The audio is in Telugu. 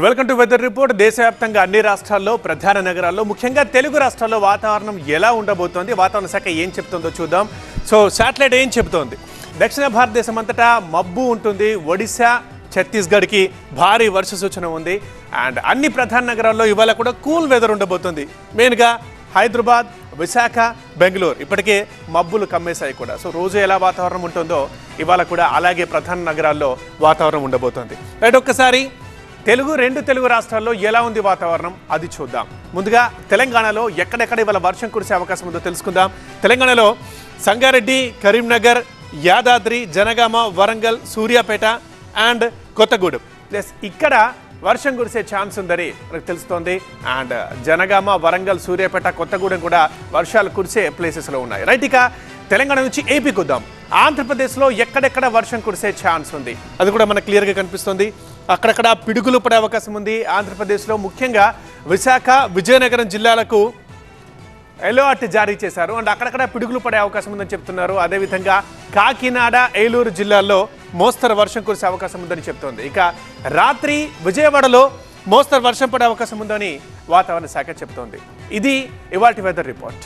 Welcome to weather report. దేశవ్యాప్తంగా అన్ని రాష్ట్రాల్లో ప్రధాన నగరాల్లో ముఖ్యంగా తెలుగు రాష్ట్రాల్లో వాతావరణం ఎలా ఉండబోతోంది, వాతావరణ శాఖ ఏం చెప్తుందో చూద్దాం. శాటిలైట్ ఏం చెబుతోంది? దక్షిణ భారతదేశం అంతటా మబ్బు ఉంటుంది. ఒడిశా, ఛత్తీస్గఢ్కి భారీ వర్ష సూచన ఉంది. అండ్ అన్ని ప్రధాన నగరాల్లో ఇవాళ కూడా కూల్ వెదర్ ఉండబోతుంది. మెయిన్గా హైదరాబాద్, విశాఖ, బెంగళూరు ఇప్పటికే మబ్బులు కమ్మేశాయి కూడా. రోజు ఎలా వాతావరణం ఉంటుందో ఇవాళ కూడా అలాగే ప్రధాన నగరాల్లో వాతావరణం ఉండబోతోంది. రైట్, ఒక్కసారి రెండు తెలుగు రాష్ట్రాల్లో ఎలా ఉంది వాతావరణం అది చూద్దాం. ముందుగా తెలంగాణలో ఎక్కడెక్కడ ఇవాళ వర్షం కురిసే అవకాశం ఉందో తెలుసుకుందాం. తెలంగాణలో సంగారెడ్డి, కరీంనగర్, యాదాద్రి, జనగామ, వరంగల్, సూర్యాపేట అండ్ కొత్తగూడెం ఇక్కడ వర్షం కురిసే ఛాన్స్ ఉందని మనకు తెలుస్తోంది. అండ్ జనగామ, వరంగల్, సూర్యాపేట, కొత్తగూడెం కూడా వర్షాలు కురిసే ప్లేసెస్లో ఉన్నాయి. రైట్, ఇక తెలంగాణ నుంచి ఏపీకి వద్దాం. ఆంధ్రప్రదేశ్లో ఎక్కడెక్కడ వర్షం కురిసే ఛాన్స్ ఉంది అది కూడా మనకు క్లియర్గా కనిపిస్తుంది. అక్కడక్కడ పిడుగులు పడే అవకాశం ఉంది. ఆంధ్రప్రదేశ్లో ముఖ్యంగా విశాఖ, విజయనగరం జిల్లాలకు ఎల్లో అలర్ట్ జారీ చేశారు. అండ్ అక్కడక్కడ పిడుగులు పడే అవకాశం ఉందని చెప్తున్నారు. అదేవిధంగా కాకినాడ, ఏలూరు జిల్లాల్లో మోస్తరు వర్షం కురిసే అవకాశం ఉందని చెప్తోంది. ఇక రాత్రి విజయవాడలో మోస్తరు వర్షం పడే అవకాశం ఉందని వాతావరణ శాఖ చెప్తోంది. ఇది ఇవాల్టి వెదర్ రిపోర్ట్.